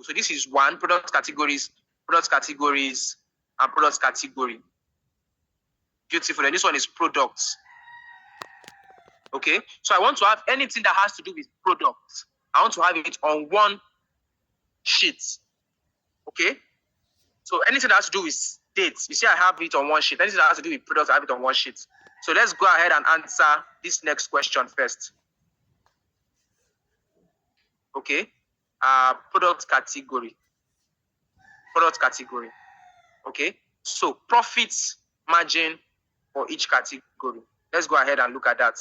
table. So this is one, product categories, and product category. Beautiful. And this one is products. Okay, so I want to have anything that has to do with products. I want to have it on one sheet. Okay, so anything that has to do with dates, you see I have it on one sheet. Anything that has to do with products, I have it on one sheet. So let's go ahead and answer this next question first. Okay, product category. Okay, so profit margin for each category. Let's go ahead and look at that.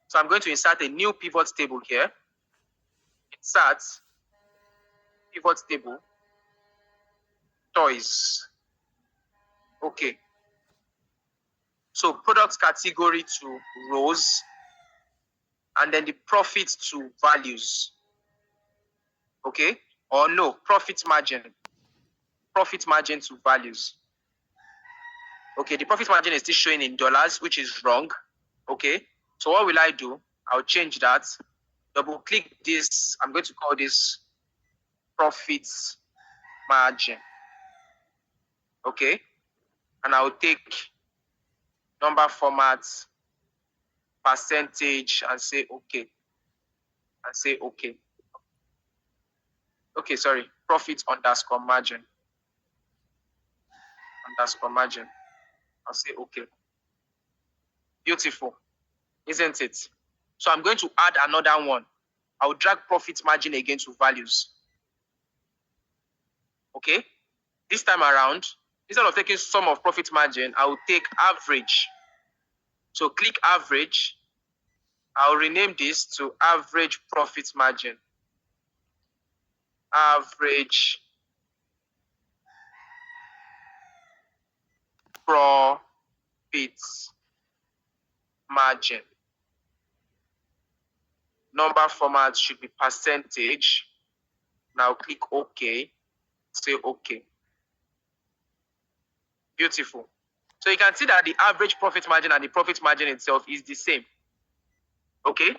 So I'm going to insert a new pivot table here. Insert pivot table, toys. Okay. So product category to rows, and then the profit to values. Okay, or no, profit margin to values. Okay, the profit margin is still showing in dollars, which is wrong. Okay, so what will I do? I'll change that. Double click this. I'm going to call this profit margin. Okay, and I'll take number format, percentage, and say okay. Okay, sorry, profit underscore margin. I'll say okay. Beautiful, isn't it? So I'm going to add another one. I'll drag profit margin again to values. Okay, this time around, instead of taking sum of profit margin, I will take average. So click average. I'll rename this to average profit margin. Average profit margin. Number format should be percentage. Now click OK. Say OK. Beautiful. So you can see that the average profit margin and the profit margin itself is the same. Okay?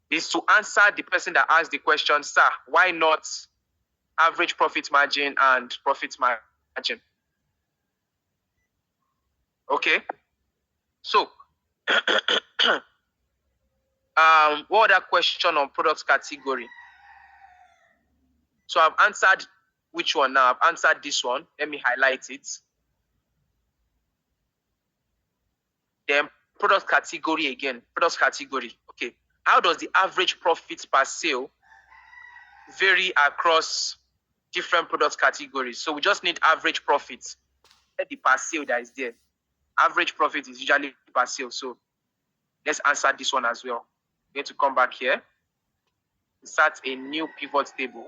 Is to answer the person that asked the question, sir, why not average profit margin and profit margin? Okay? So, what other question on product category? So I've answered which one now? I've answered this one. Let me highlight it. Then product category again. Product category. Okay. How does the average profit per sale vary across different product categories? So we just need average profit. Let the per sale that is there. Average profit is usually per sale. So let's answer this one as well. We're going to come back here. Insert a new pivot table.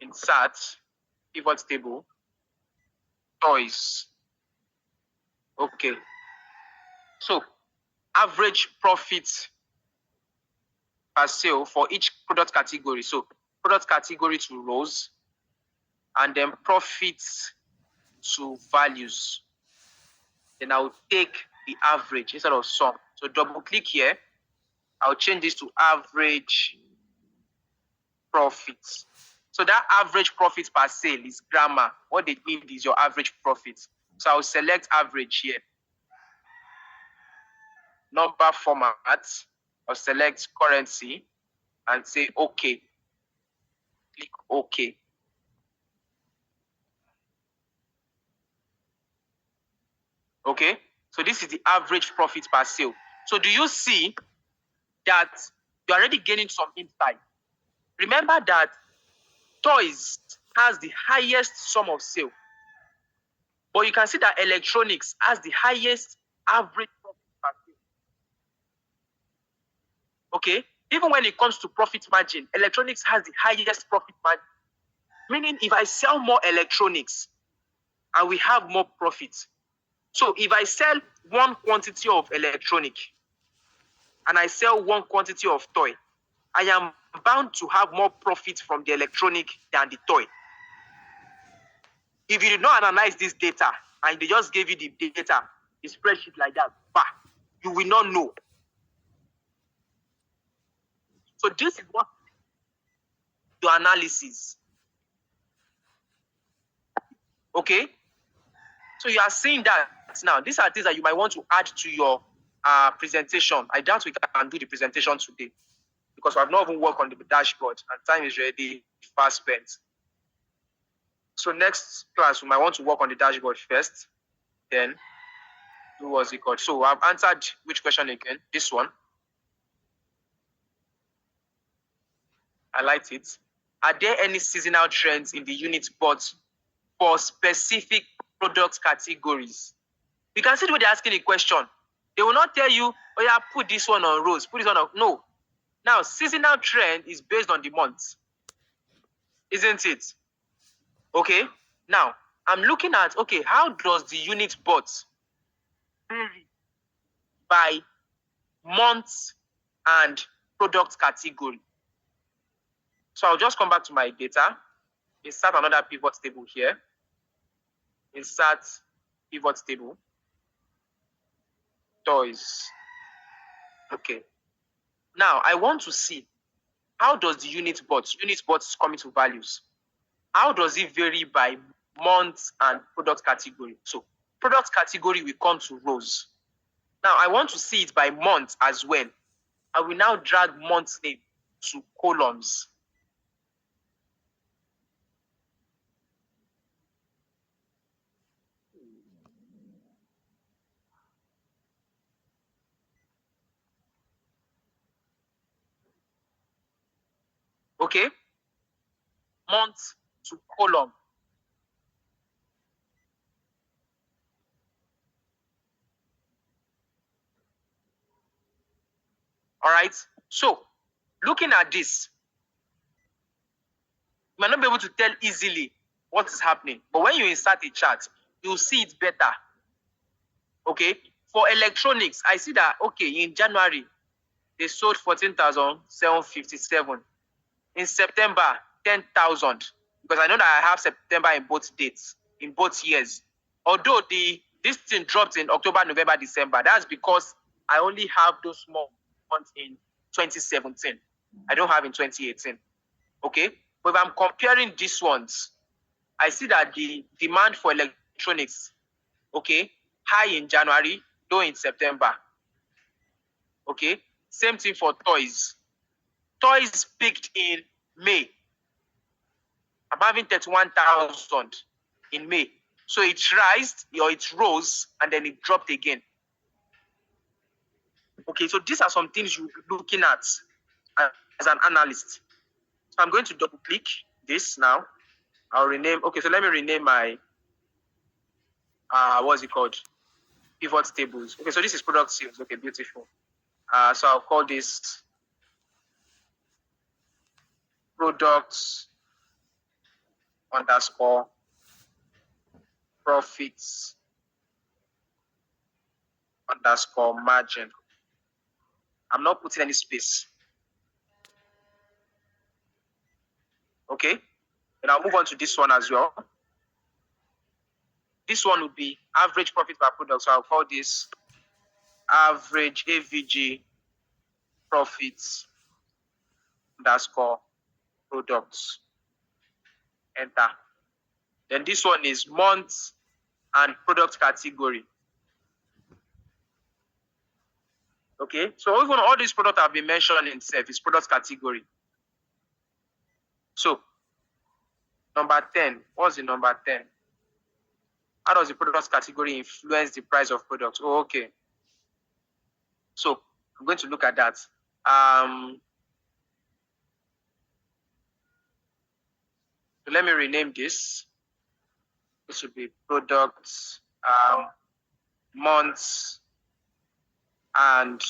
Insert pivot table. Toys. Okay. So average profit per sale for each product category. So product category to rows, and then profits to values. Then I'll take the average instead of sum. So double click here. I'll change this to average profits. So that average profit per sale is grammar. What they need is your average profit. So I'll select average here. Number format. I'll select currency and say OK. Click OK. Okay, so this is the average profit per sale. So do you see that you're already gaining some insight? Remember that toys has the highest sum of sale, but you can see that electronics has the highest average profit per sale. Okay, even when it comes to profit margin, electronics has the highest profit margin. Meaning if I sell more electronics and we have more profit. So if I sell one quantity of electronic and I sell one quantity of toy, I am bound to have more profit from the electronic than the toy. If you did not analyze this data and they just gave you the data, the spreadsheet like that, you will not know. So this is what your analysis. Okay? So you are seeing that now. These are things that you might want to add to your presentation. I doubt we can do the presentation today because we have not even worked on the dashboard and time is already fast spent. So next class, we might want to work on the dashboard first, then do what's it called. So I've answered which question again? This one. I liked it. Are there any seasonal trends in the unit bots for specific product categories? You can see the way they're asking a question. They will not tell you, oh yeah, put this one on rows, put this one on. No. Now, seasonal trend is based on the month, isn't it? Okay. Now, I'm looking at, okay, how does the unit bot vary by month and product category? So I'll just come back to my data, insert another pivot table here, insert pivot table, toys. Okay. Now I want to see how does the unit bot is coming to values. How does it vary by month and product category? So product category will come to rows. Now I want to see it by month as well. I will now drag month name to columns. Okay, month to column. All right, so looking at this, you might not be able to tell easily what is happening, but when you insert a chart, you'll see it better. Okay, for electronics, I see that, okay, in January, they sold 14,757. In September, 10,000. Because I know that I have September in both dates, in both years. Although this thing dropped in October, November, December, that's because I only have those small months in 2017. I don't have in 2018. Okay? But if I'm comparing these ones, I see that the demand for electronics, okay, high in January, low in September. Okay? Same thing for toys. Toys peaked in May. I'm having 31,000 in May. So it rose and then it dropped again. Okay, so these are some things you'll be looking at as an analyst. So I'm going to double click this now. I'll rename, okay, so let me rename my, what's it called? Pivot tables. Okay, so this is product sales. Okay, beautiful. So I'll call this products underscore profits underscore margin. I'm not putting any space. Okay, and I'll move on to this one as well. This one would be average profit per product. So I'll call this average AVG profits underscore products. Enter. Then this one is month and product category. Okay, so even all these products have been mentioned in itself is product category. So number 10, what's the number 10? How does the product category influence the price of products? Oh, okay. So I'm going to look at that. So let me rename this. This should be products, months, and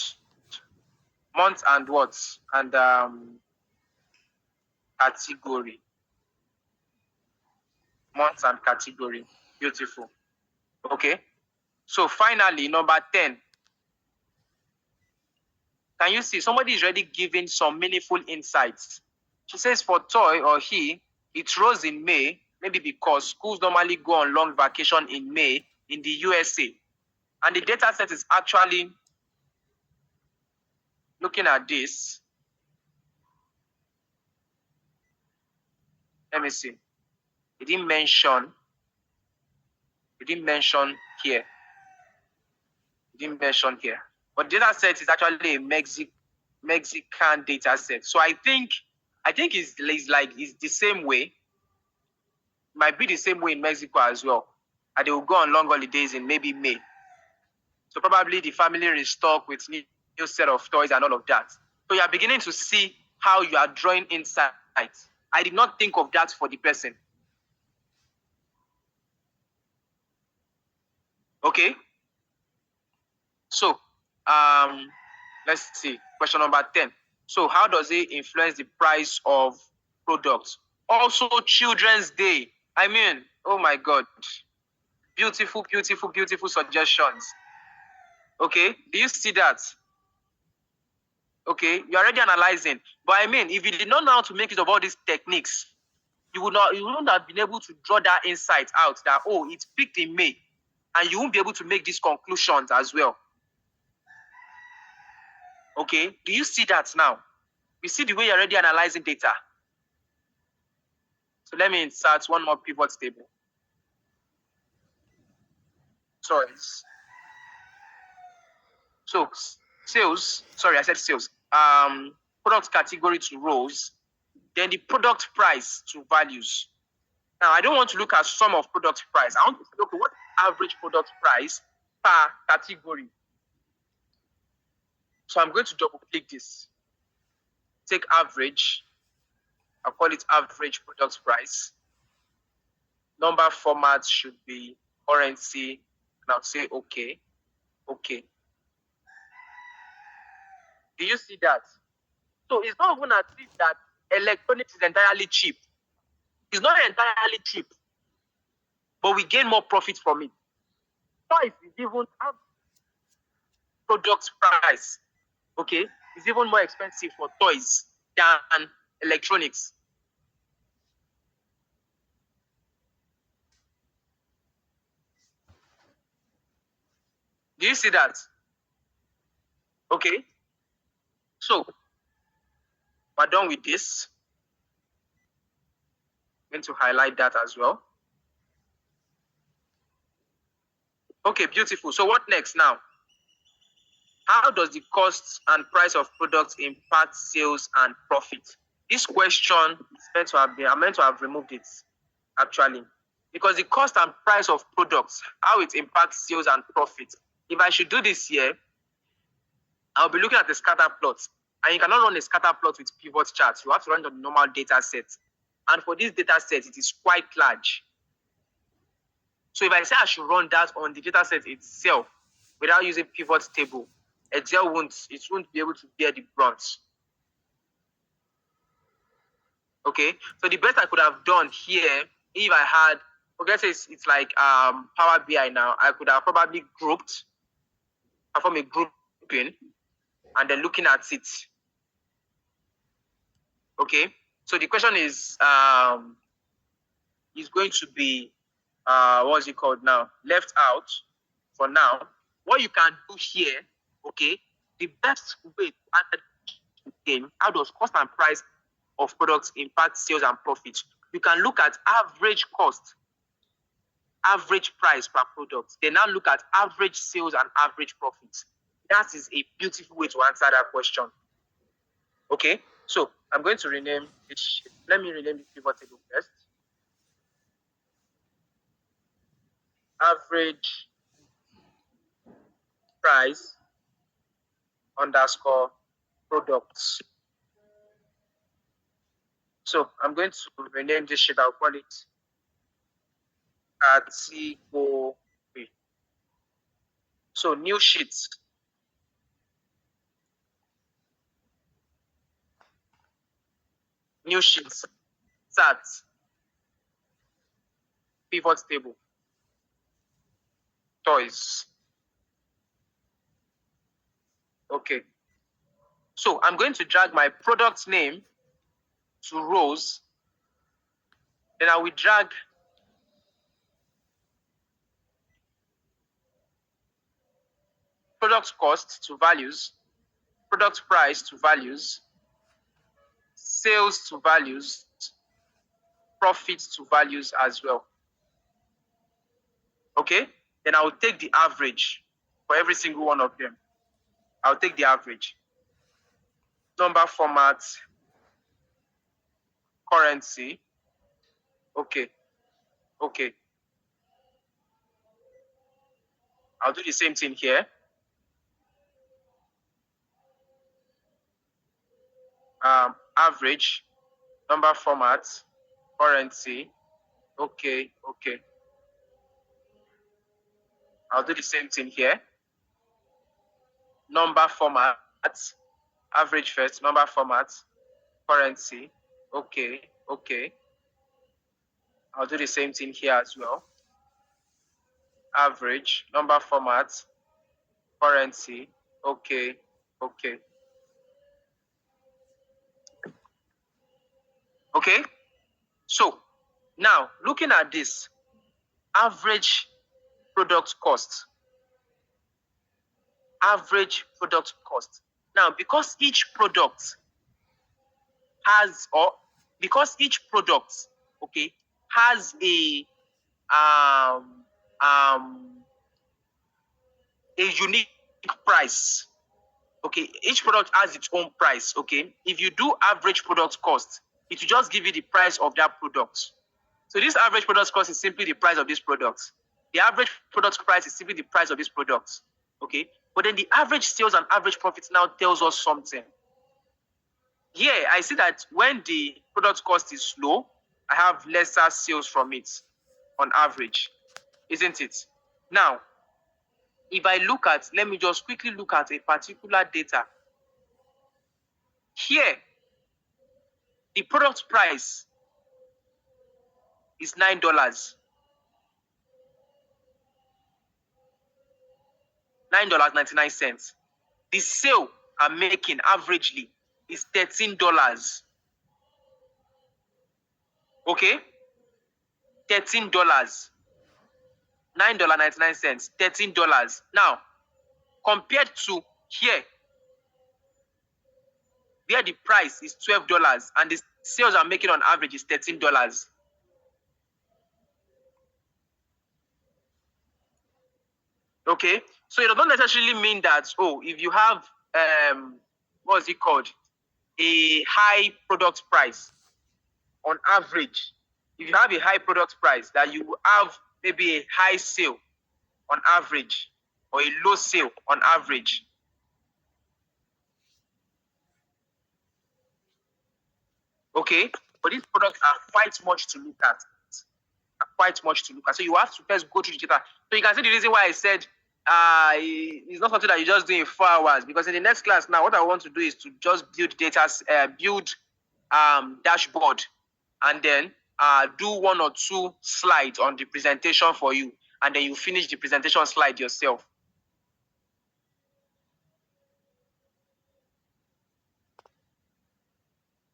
what? And category. Months and category. Beautiful. Okay. So finally, number 10. Can you see somebody is already giving some meaningful insights? She says for toy or he, it rose in May, maybe because schools normally go on long vacation in May in the USA. And the data set is actually looking at this. Let me see. It didn't mention here. It didn't mention here. But data set is actually a Mexican data set. So I think it's the same way. Might be the same way in Mexico as well. And they will go on long holidays in maybe May. So probably the family restock with new set of toys and all of that. So you are beginning to see how you are drawing insights. I did not think of that for the person. Okay. So let's see. Question number 10. So how does it influence the price of products? Also Children's Day. I mean, oh my God. Beautiful, beautiful, beautiful suggestions. Okay, do you see that? Okay, you're already analyzing. But I mean, if you did not know how to make use of all these techniques, you wouldn't have been able to draw that insight out that, oh, it peaked in May. And you won't be able to make these conclusions as well. Okay, do you see that now? You see the way you're already analyzing data. So let me insert one more pivot table. Choice. So sales, sorry, I said sales. Product category to rows, then the product price to values. Now, I don't want to look at sum of product price. I want to look at what average product price per category. So I'm going to double click this. Take average. I'll call it average product price. Number format should be currency. And I'll say okay. Okay. Do you see that? So it's not even as if that electronics is entirely cheap. It's not entirely cheap, but we gain more profit from it. Toys is even product price. Okay, it's even more expensive for toys than electronics. Do you see that? Okay, so we're done with this. I'm going to highlight that as well. Okay, beautiful. So what next now? How does the cost and price of products impact sales and profit? This question is meant to have been, I'm meant to have removed it actually, because the cost and price of products, how it impacts sales and profit. If I should do this here, I'll be looking at the scatter plot, and you cannot run a scatter plot with pivot charts. You have to run the normal data set, and for this data set, it is quite large. So if I say I should run that on the data set itself without using pivot table, Excel won't be able to bear the brunt. Okay, so the best I could have done here, if I had, okay, let's say it's like Power BI now, I could have probably perform a grouping, and then looking at it. Okay, so the question is going to be what's it called now? Left out for now. What you can do here, okay, the best way to answer the game, how does cost and price of products impact sales and profit? You can look at average cost, average price per product. Then now look at average sales and average profits. That is a beautiful way to answer that question. Okay, so I'm going to rename it. Let me rename the pivot table first. Average price underscore products. So I'm going to rename this sheet. I'll call it category. So new sheets. New sheets. Start. Pivot table. Toys. Okay. So I'm going to drag my product name to rows. Then I will drag product cost to values, product price to values, sales to values, profit to values as well. Okay? Then I'll take the average for every single one of them. I'll take the average. Number format, currency. Okay. Okay. I'll do the same thing here. Average, number format, currency. Okay. Okay. I'll do the same thing here. Number format, average first, number format, currency. Okay. Okay. I'll do the same thing here as well. Average, number format, currency. Okay. Okay. Okay. So now looking at this average product cost. Average product cost. Now, because each product has, or because each product, okay, has a unique price. Okay, each product has its own price. Okay, if you do average product cost, it will just give you the price of that product. So this average product cost is simply the price of this product. The average product price is simply the price of this product. Okay, but then the average sales and average profits now tells us something. Here, I see that when the product cost is low, I have lesser sales from it on average, isn't it? Now, if I look at, let me just quickly look at a particular data. Here, the product price is $9. $9.99. The sale I'm making averagely is $13. Okay? $13. $9.99. $13. Now, compared to here, where the price is $12 and the sales I'm making on average is $13. Okay, so it does not necessarily mean that, oh, if you have what's it called, a high product price on average, if you have a high product price, that you will have maybe a high sale on average or a low sale on average. Okay, but these products are quite much to look at. So you have to first go through the data. So you can see the reason why I said it's not something that you just do in 4 hours, because in the next class now, what I want to do is to just build data, dashboard, and then do 1 or 2 slides on the presentation for you, and then you finish the presentation slide yourself.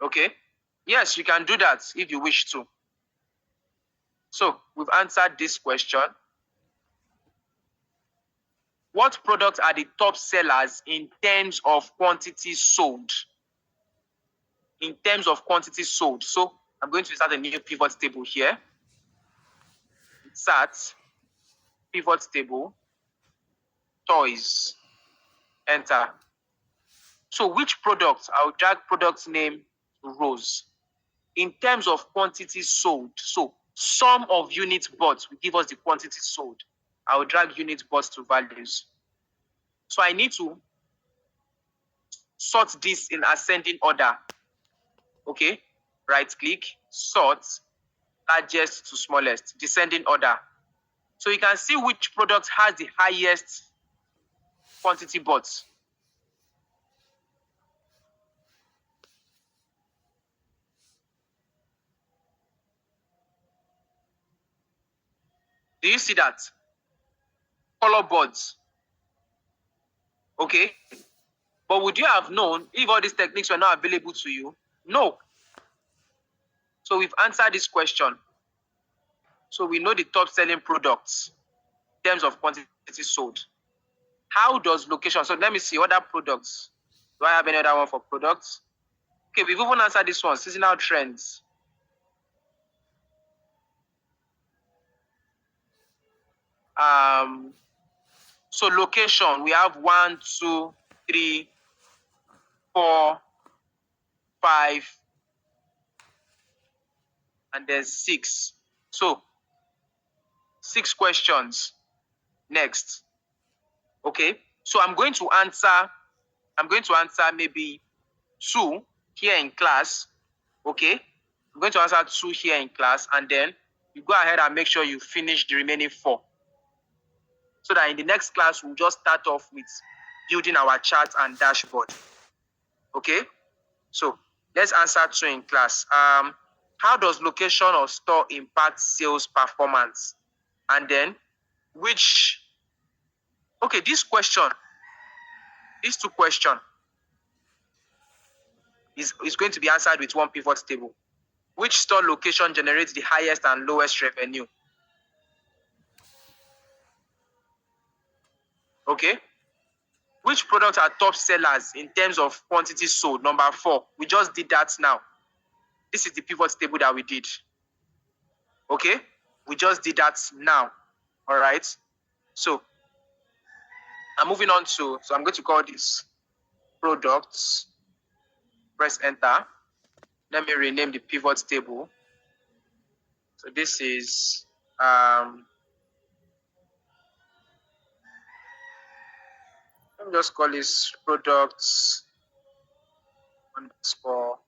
Okay, yes, you can do that if you wish to. So we've answered this question. What products are the top sellers in terms of quantity sold? In terms of quantity sold. So I'm going to start a new pivot table here. Insert, pivot table, toys, enter. So which product? I'll drag product name to rows. In terms of quantity sold, so sum of units bought will give us the quantity sold. I'll drag units bought to values. So I need to sort this in ascending order. Okay, right click, sort, largest to smallest, descending order. So you can see which product has the highest quantity bought. Do you see that? Color boards. Okay. But would you have known if all these techniques were not available to you? No. So we've answered this question. So we know the top selling products in terms of quantity sold. How does location? So let me see other products. Do I have any other one for products? Okay, we've even answered this one, seasonal trends. So location, we have 1, 2, 3, 4, 5, and there's 6. So 6 questions. Next. Okay. So I'm going to answer maybe 2 here in class. Okay. I'm going to answer 2 here in class, and then you go ahead and make sure you finish the remaining 4. So that in the next class, we'll just start off with building our chart and dashboard. Okay. So let's answer 2 in class. How does location of store impact sales performance? And then this question, these 2 questions is going to be answered with one pivot table. Which store location generates the highest and lowest revenue? Okay. Which products are top sellers in terms of quantity sold? Number 4. We just did that now. This is the pivot table that we did. Okay. We just did that now. All right. So I'm moving on to, so I'm going to call this products. Press enter. Let me rename the pivot table. So this is let me just call this products underscore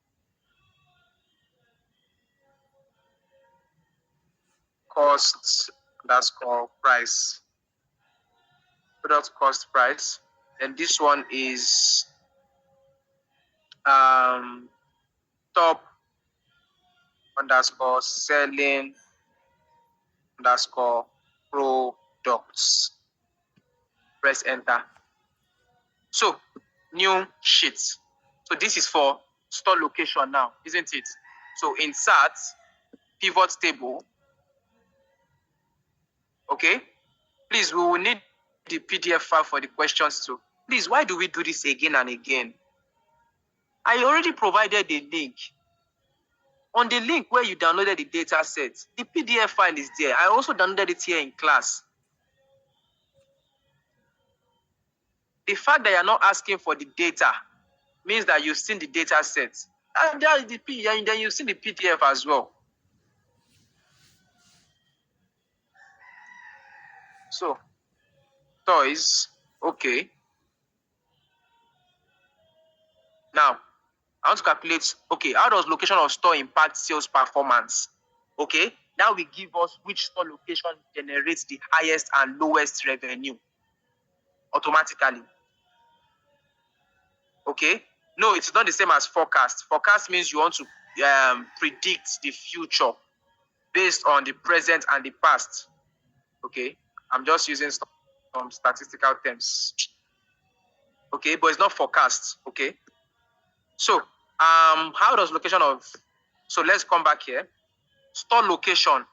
cost underscore price. Product cost price. And this one is top underscore selling underscore products. Press enter. So new sheet. So this is for store location now, isn't it? So insert pivot table. Okay. Please, we will need the PDF file for the questions too. Please, why do we do this again and again? I already provided the link. On the link where you downloaded the data set, the PDF file is there. I also downloaded it here in class. The fact that you're not asking for the data means that you've seen the data set. And then you've seen the PDF as well. So, toys, okay. Now, I want to calculate, okay, how does location of store impact sales performance? Okay, that will give us which store location generates the highest and lowest revenue automatically. Okay, no, it's not the same as forecast. Forecast means you want to predict the future based on the present and the past. Okay, I'm just using some statistical terms. Okay, but it's not forecast. Okay, so how does location of, so let's come back here. Store location,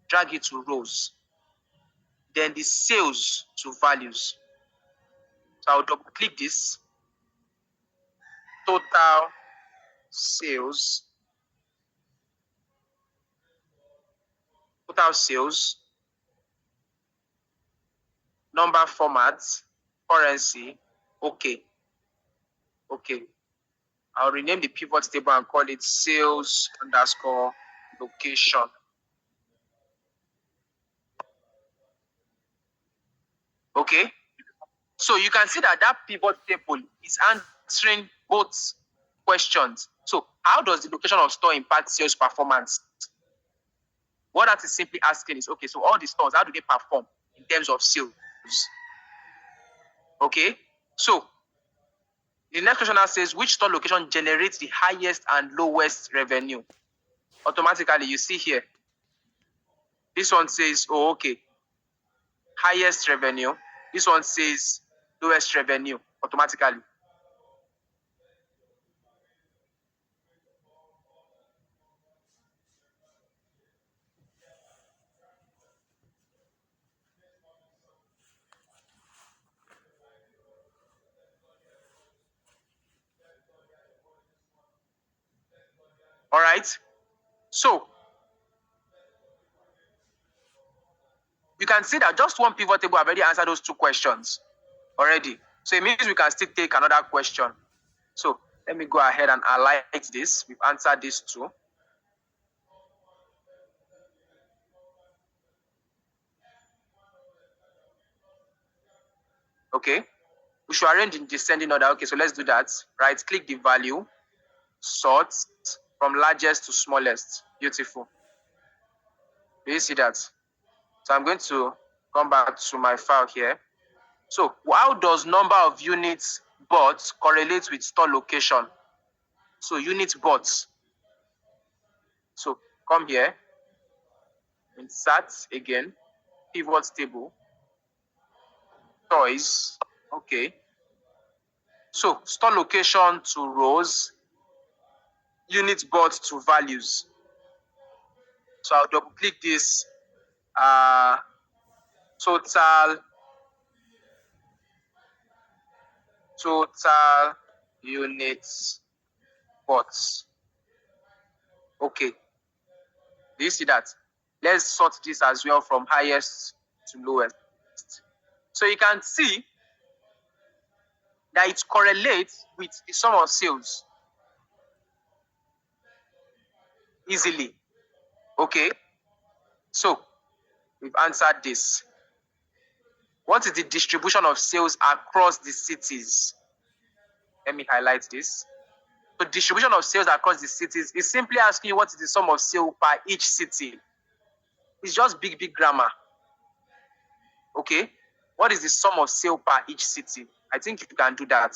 drag it to rows. Then the sales to values. So I'll double click this. Total sales. Total sales. Number format. Currency. Okay. Okay. I'll rename the pivot table and call it sales underscore location. Okay. So you can see that pivot table is answering both questions. So how does the location of store impact sales performance? What that is simply asking is, okay, so all the stores, how do they perform in terms of sales? Okay. So the next question now says, which store location generates the highest and lowest revenue? Automatically, you see here. This one says, oh, okay, highest revenue. This one says lowest revenue automatically. All right. So you can see that just one pivot table have already answered those two questions already. So it means we can still take another question. So let me go ahead and highlight this. We've answered these two. Okay. We should arrange in descending order. Okay, so let's do that. Right click the value, sort from largest to smallest. Beautiful. Do you see that? So I'm going to come back to my file here. So how does number of units bought correlate with store location? So unit bought. So come here, insert again, pivot table, toys. Okay. So store location to rows, unit bought to values. So I'll double click this total units bought. Okay. Do you see that? Let's sort this as well from highest to lowest. So you can see that it correlates with the sum of sales easily. Okay. So we've answered this. What is the distribution of sales across the cities? Let me highlight this. So distribution of sales across the cities is simply asking you what is the sum of sale per each city. It's just big grammar. Okay. What is the sum of sale per each city? I think you can do that.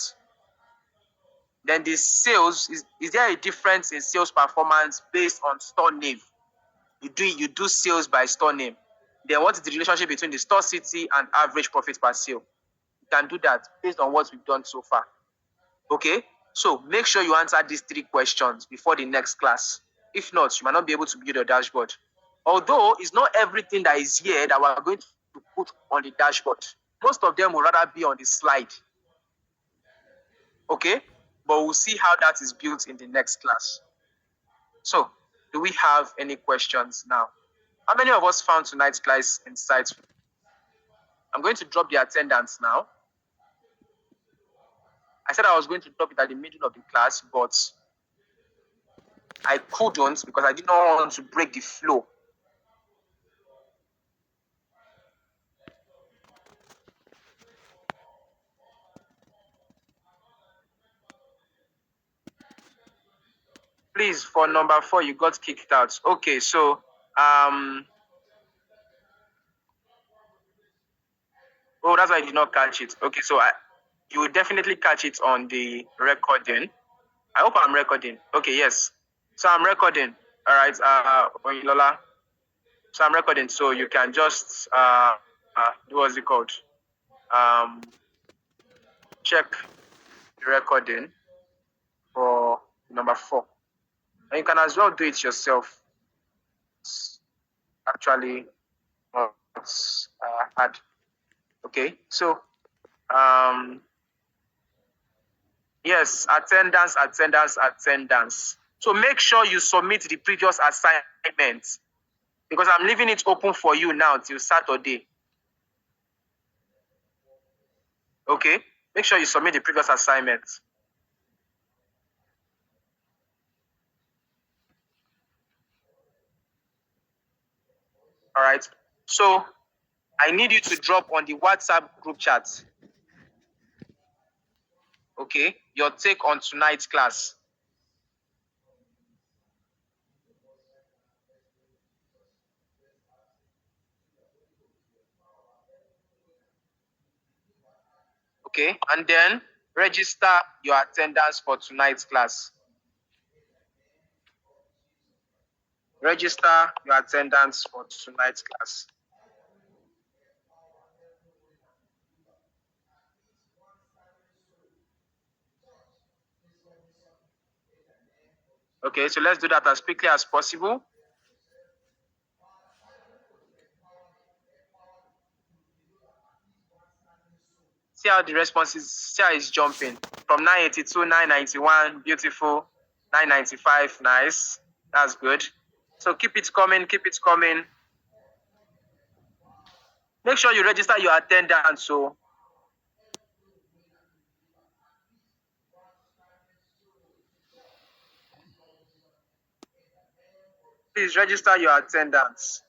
Then the sales, is there a difference in sales performance based on store name? You do sales by store name. Then what is the relationship between the store city and average profit per sale? You can do that based on what we've done so far. Okay, so make sure you answer these three questions before the next class. If not, you might not be able to build a dashboard. Although it's not everything that is here that we're going to put on the dashboard. Most of them will rather be on the slide. Okay, but we'll see how that is built in the next class. So, do we have any questions now? How many of us found tonight's class insightful? I'm going to drop the attendance now. I said I was going to drop it at the middle of the class, but I couldn't because I did not want to break the flow. Please, for number 4, you got kicked out. Okay, so oh, that's why I did not catch it. Okay, so you will definitely catch it on the recording. I hope I'm recording. Okay, yes. So I'm recording. All right, Lola. So I'm recording, so you can just what's it called? Check the recording for number 4. And you can as well do it yourself. It's actually not hard. Okay, so yes, attendance. So make sure you submit the previous assignment because I'm leaving it open for you now till Saturday. Okay, make sure you submit the previous assignment. All right, so I need you to drop on the WhatsApp group chat. Okay, your take on tonight's class. Okay, and then register your attendance for tonight's class. Register your attendance for tonight's class. Okay, so let's do that as quickly as possible. See how the responses, see how it's jumping from 982, 991, beautiful, 995, nice. That's good. So keep it coming, keep it coming. Make sure you register your attendance. So please register your attendance.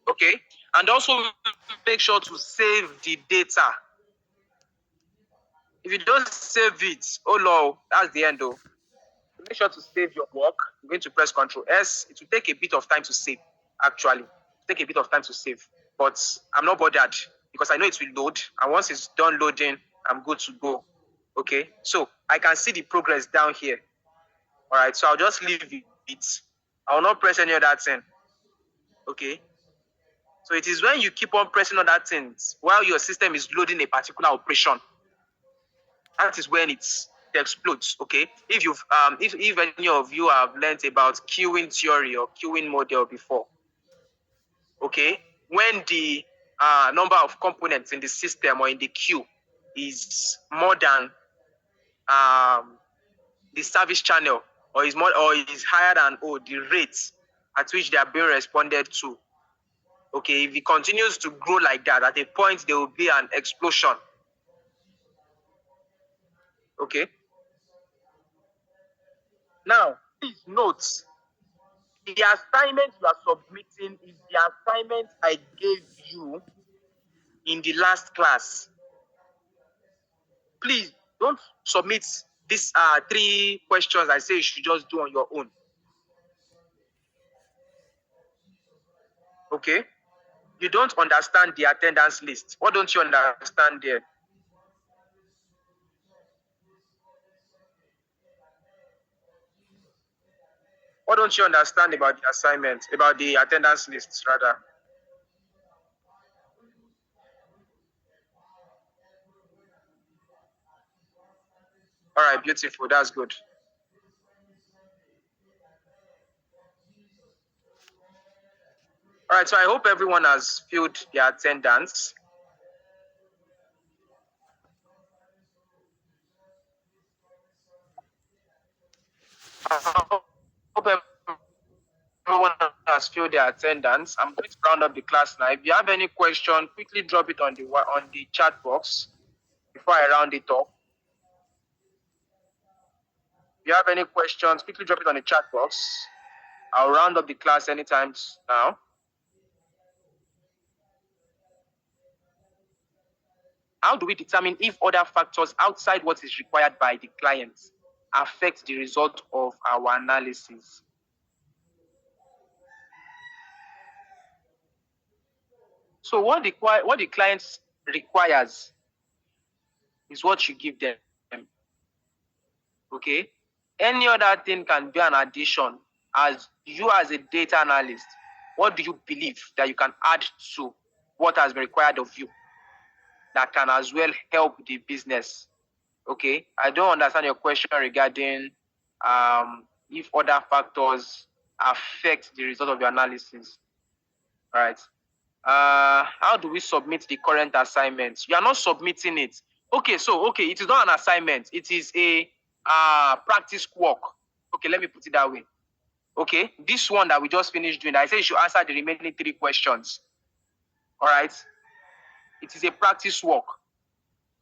Okay. And also make sure to save the data. If you don't save it, oh Lord, that's the end though. Make sure to save your work. You're going to press Control S. It will take a bit of time to save, actually. Take a bit of time to save. But I'm not bothered because I know it will load. And once it's done loading, I'm good to go. Okay. So I can see the progress down here. All right. So I'll just leave it. I will not press any other thing. Okay. So it is when you keep on pressing other things while your system is loading a particular operation. That is when it explodes. Okay. If you've if any of you have learned about queuing theory or queuing model before, okay, when the number of components in the system or in the queue is more than the service channel, or is more, or is higher than the rate at which they are being responded to. Okay, if it continues to grow like that, at a point there will be an explosion. Okay. Now, please note, the assignment you are submitting is the assignment I gave you in the last class. Please don't submit these 3 questions I say you should just do on your own. Okay? You don't understand the attendance list. What don't you understand there? What don't you understand about the assignment, about the attendance lists, rather? All right, beautiful. That's good. All right, so I hope everyone has filled their attendance. I hope everyone has filled their attendance. I'm going to round up the class now. If you have any question, quickly drop it on the chat box before I round it up. If you have any questions, quickly drop it on the chat box. I'll round up the class anytime now. How do we determine if other factors outside what is required by the client affect the result of our analysis? So what the client requires is what you give them. Okay? Any other thing can be an addition. As you as a data analyst, what do you believe that you can add to what has been required of you that can as well help the business? Okay, I don't understand your question regarding if other factors affect the result of your analysis. All right. How do we submit the current assignment? You are not submitting it. Okay, so it is not an assignment. It is a practice work. Okay, let me put it that way. Okay, this one that we just finished doing, I said you should answer the remaining 3 questions. All right. It is a practice work.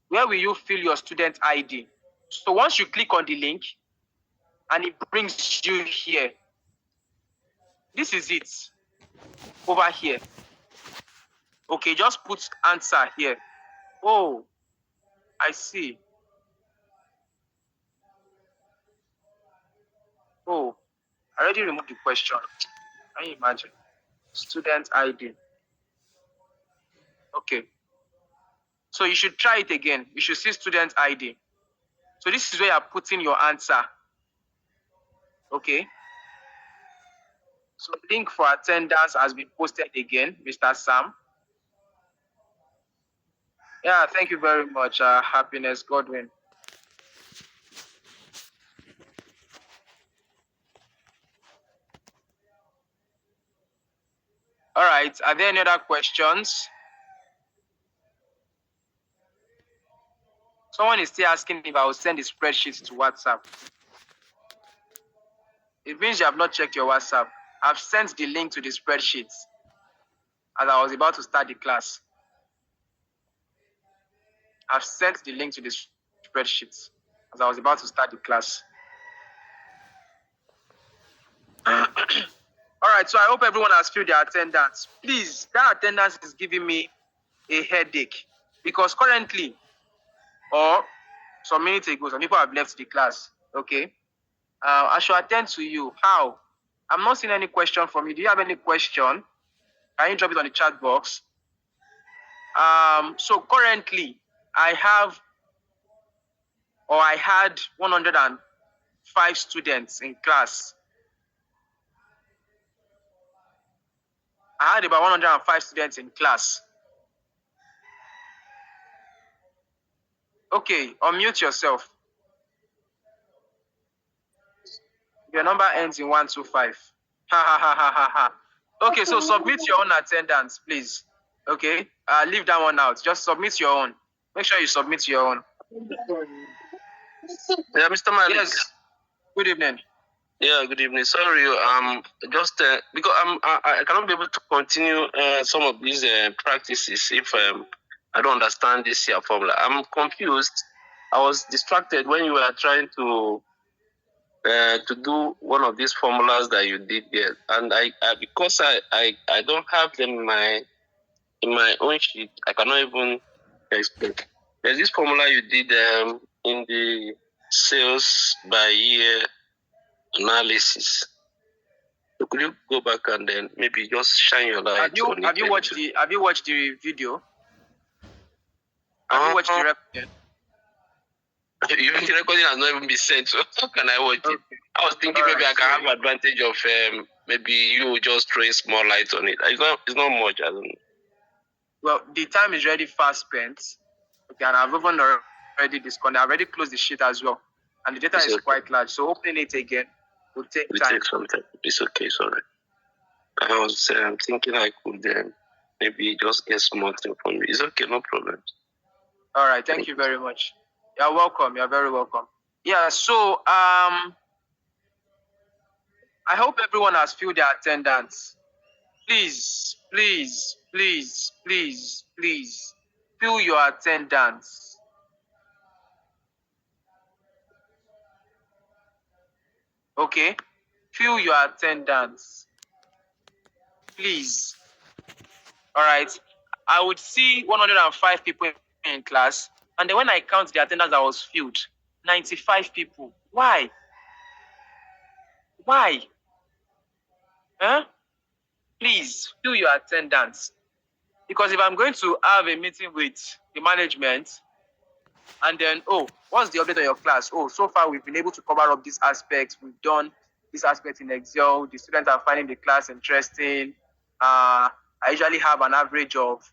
Where will you fill your student ID? So once you click on the link and it brings you here, this is it over here. Okay, just put answer here. Oh, I see. Oh, I already removed the question. Can you imagine? Student ID. Okay. So you should try it again. You should see student ID. So this is where you're putting your answer. Okay. So link for attendance has been posted again, Mr. Sam. Yeah, thank you very much, Happiness Godwin. All right. Are there any other questions? Someone is still asking if I will send the spreadsheet to WhatsApp. It means you have not checked your WhatsApp. I've sent the link to the spreadsheet as I was about to start the class. I've sent the link to the spreadsheet as I was about to start the class. All right, so I hope everyone has filled their attendance. Please, that attendance is giving me a headache because currently, or some minutes ago, some people have left the class. Okay, I should attend to you. How? I'm not seeing any question from you. Do you have any question? Can you drop it on the chat box? So currently, I had 105 students in class. I had about 105 students in class. Okay, unmute yourself. Your number ends in 125. Ha ha ha ha ha ha. Okay, so submit your own attendance, please. Okay, leave that one out. Just submit your own. Make sure you submit your own. Yeah, Mr. Malik. Yes. Good evening. Yeah, good evening. Sorry, just because I cannot be able to continue some of these practices if I don't understand this here formula. I'm confused. I was distracted when you were trying to do one of these formulas that you did there, and I because I don't have them in my own sheet, I cannot even explain. There's this formula you did in the sales by year analysis. So could you go back and then maybe just shine your light on it? Have you watched the video? Have you watched the recording? Even the recording has not even been sent, so how can I watch it? I was thinking maybe I can have advantage of maybe you just throwing small light on it. It's not much, I don't know. Well, the time is already fast spent. Okay, and I've even already disconnected. I've already closed the sheet as well. And the data is quite large. So opening it again will take time. Take some time. It's okay, sorry. I was thinking I could maybe just get small thing from you. It's okay, no problem. All right, thank you very much. You're welcome. You're very welcome. Yeah, so I hope everyone has filled their attendance. Please, please, please, please, please, fill your attendance. Okay, fill your attendance. Please. All right. I would see 105 people in class, and then when I count the attendance that was filled, 95 people. Why? Why? Huh? Please fill your attendance. Because if I'm going to have a meeting with the management, and then, oh, what's the update on your class? Oh, so far we've been able to cover up this aspect. We've done this aspect in Excel. The students are finding the class interesting. I usually have an average of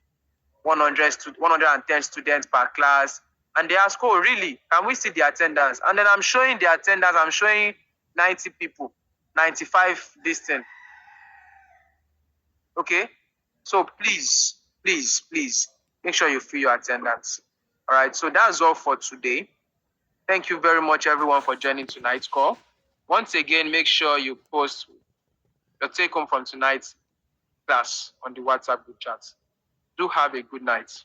110 students per class. And they ask, oh, really? Can we see the attendance? And then I'm showing the attendance. I'm showing 90 people, 95 this thing. Okay? So please, please, please, make sure you fill your attendance. All right, so that's all for today. Thank you very much, everyone, for joining tonight's call. Once again, make sure you post your take home from tonight's class on the WhatsApp group chat. Do have a good night.